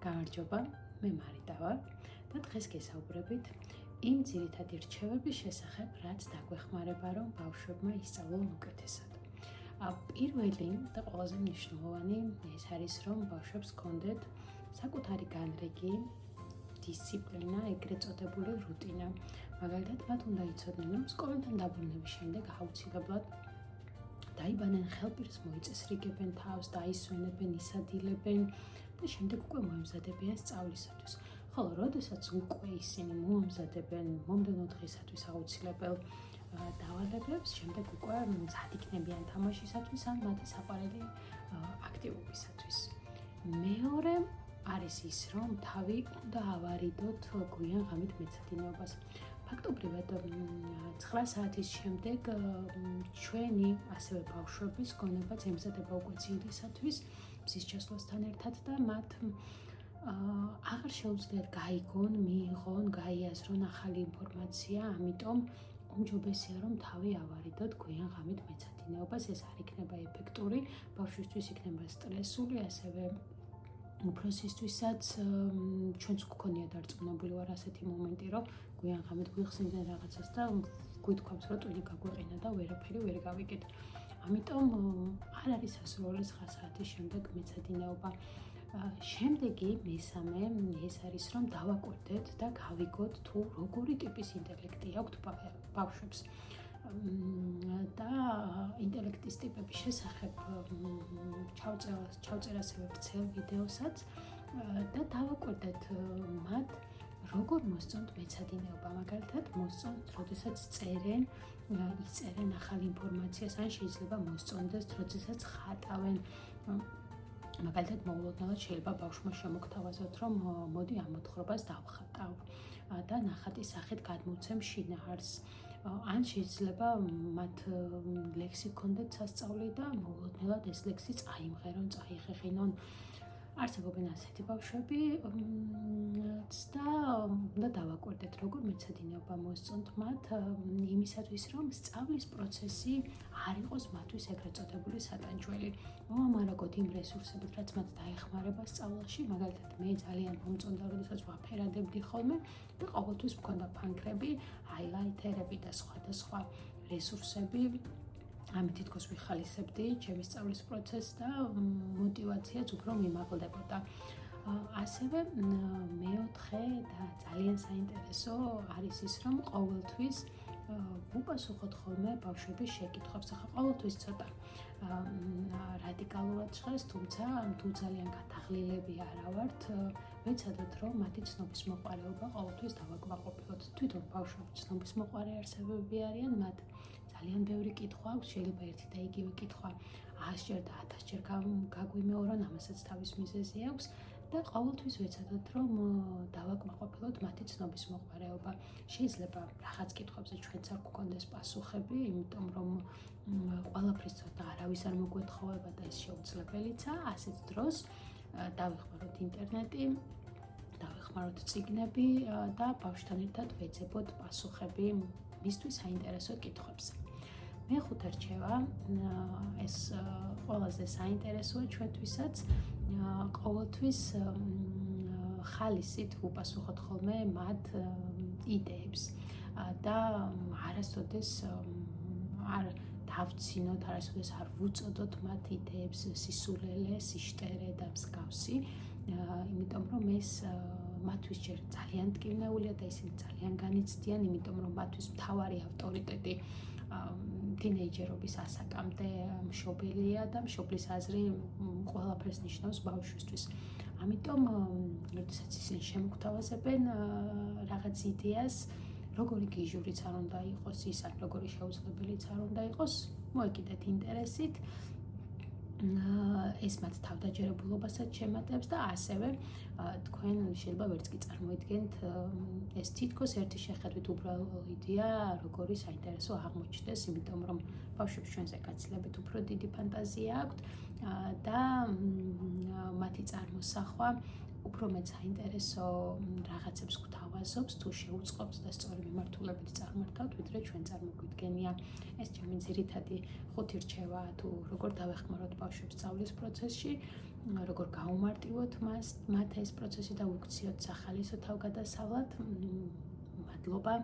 გამარჯობა, მე მარიტა ვარ და დღეს გესაუბრებით იმ ძირითადი რჩევების შესახებ, რაც დაგვეხმარება, რომ ბავშვებმა ისწავლონ უკეთესად. პირველი და ყველაზე მნიშვნელოვანი ეს არის, რომ ბავშვებს ჰქონდეთ საკუთარი განრიგი, დისციპლინა, ეგრეთ წოდებული რუტინა. მაგალითად, მათ უნდა იცოდნენ, რომ სკოლიდან დაბრუნების შემდეგ აუცილებლად დაიბანენ ხელპირს, მოიწესრიგებენ თავს, დაისვენებენ, ისადილებენ და შემდეგ უკვე მოემზადებიან სწავლისათვის. ხოლო, როდესაც უკვე ისინი მოემზადებენ მომდევნო დღისათვის აუცილებელ დავალებებს, შემდეგ უკვე მზად იქნებიან თამაშისათვის ან მათი საყვარელი აქტივობისათვის. მეორე არის ის, რომ თავი უნდა ავარიდოთ გვიან ღამით მეცადინეობას. ფაქტობრივად 9 საათის შემდეგ ჩვენი ასევე ბავშვების გონებაც ემზადება უკვე ძილისათვის მზის ჩასვლასთან ერთად და მათ აღარ შეუძლიათ გაიგონ, მიიღონ, გაიაზრონ ახალი ინფორმაცია, ამიტომ უმჯობესია რომ თავი ავარიდოთ გვიან ღამით მეცადინეობას. ეს არ იქნება ეფექტური, ბავშვისთვის იქნება სტრესული, ასევე უფროსისთვისაც ჩვენც გვქონია დარწმუნებული ვარ ასეთი მომენტი, რომ გვიან ღამით გვიხსენდნენ რაღაცას და გვითქვამს, რომ ტვინი გაგვეყინა და ვერაფერი ვერ გავიგეთ. ამიტომ არ არის ასროლის 9 საათის შემდეგ მეცადინეობა. შემდეგი მესამე ეს არის, რომ დავაკვირდეთ და გავიგოთ თუ როგორი ტიპის ინტელექტი აქვთ ბავშვებს. და ინტელექტის ტიპების შესახებ ჩავწერ ასევე ვრცელ ვიდეოსაც და დავაკვირდეთ მათ როგორ მოსწონთ მეცადინეობა. მაგალითად, მოსწონთ, როდესაც იწერენ ახალ ინფორმაციას, ან შეიძლება მოსწონდეს, როდესაც ხატავენ. მაგალითად, მოულოდნელად შეიძლება ბავშვმა შემოგთავაზოთ, რომ მოდი ამ მოთხრობას დავხატავ და ნახატის სახით გადმოვცემ შინაარსს. ან შეიძლება მათ ლექსი ჰქონდეთ სასწავლი და მოულოდნელად ეს ლექსი წაიმღერონ, წაიხეხინონ. არსებობენ ასეთი ბავშვები და უნდა დავაკვირდეთ, როგორ მეცადინეობა მოსწონთ მათ იმისათვის, რომ სწავლის პროცესი არ იყოს მათთვის ეგრეთ წოდებული სატანჯველი. მოვამარაგოთ იმ რესურსებით, რაც მათ დაეხმარება სწავლაში. მაგალითად, მე ძალიან მომწონდა, როდესაც ვაფერადებდი ხოლმე და ყოველთვის მქონდა ფანქრები, ჰაილაითერები და სხვა რესურსები. ამით თითქოს ვიხალისებდი ჩემი სწავლის პროცესს და мотивაციაც უფრო მიმაღლდებოდა. ასევე მეოთხე და ძალიან საინტერესო არის ის, რომ ყოველთვის ვუპასუხოთ ხოლმე ბავშვების შეკითხვებს. ახლა ყოველთვის ცოტა რადიკალურად ჟღერს, თუმცა თუ ძალიან გადაღლილები არა ვართ, ვეცადოთ, რომ მათი ცნობის მოყვარეობა ყოველთვის დავაკმაყოფილოთ. თვითონ ბავშვები ცნობის მოყვარე არსებები არიან, მათ ძალიან ბევრი კითხვა აქვს, შეიძლება ერთი და იგივე კითხვა 100-ჯერ და 1000-ჯერ გაგვიმეორონ, ამასაც თავის მიზეზი აქვს და ყოველთვის ვეცადოთ, რომ დავაკმაყოფილოთ მათი ცნობის მოყვარეობა. შეიძლება რაღაც კითხვებზე ჩვენც არ გვქონდეს პასუხები, იმიტომ რომ ყველაფრის ცოტა არავის არ მოგვეთხოვება და ეს შეუძლებელიცაა. ასეთ დროს დავეხმაროთ ინტერნეტი, დავეხმაროთ წიგნები და ბავშვთან ერთად ვეძებოთ პასუხები მისთვის საინტერესო კითხვებზე. მეხუთე რჩევა, ეს ყველაზე საინტერესოა ჩვენთვისაც, ყოველთვის ხალისით ვუპასუხოთ ხოლმე მათ იდეებს და არასოდეს არ დავცინოთ, არასოდეს არ ვუწოდოთ მათ იდეებს სისულელე, სიშტერე და მსგავსი, იმიტომ რომ ეს მათთვის ჯერ ძალიან მტკივნეულია და ისინი ძალიან განიცდიან, იმიტომ რომ მათთვის მთავარი ავტორიტეტი თინეიჯერობის ასაკამდე მშობელია და მშობლის აზრი ყველაფერს ნიშნავს ბავშვისთვის. ამიტომ, როდესაც ისინი შემოგთავაზებენ რაღაც იდეას, როგორი გიჟურიც არ უნდა იყოს ის, ან როგორი შეუძლებელიც არ უნდა იყოს, მოეკიდეთ ინტერესით. ეს მათ თავდაჯერებულობასაც შემატებს და ასევე თქვენ შეიძლება ვერც კი წარმოიდგენთ ეს თითქოს ერთი შეხედვით უბრალო იდეა როგორი საინტერესო აღმოჩნდეს, იმიტომ რომ ბავშვებს ჩვენზე გაცილებით უფრო დიდი ფანტაზია აქვთ და მათი წარმოსახვა უფრო მეც საინტერესო რაღაცებს გვთავაზობს, თუ შეუწყობთ და სწორი მიმართულებით წარმართავთ, ვიდრე ჩვენ წარმოგვიდგენია. ეს ჩემი ძირითადი 5 რჩევაა, თუ როგორ დავეხმაროთ ბავშვებს სწავლის პროცესში, როგორ გაუმარტივოთ მათ ეს პროცესი და უქციოთ სახალისო თავგადასავლად. მადლობა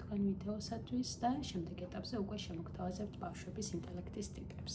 თქვენ ვიდეოსათვის და შემდეგ ეტაპზე უკვე შემოგთავაზებთ ბავშვების ინტელექტის ტიპებს.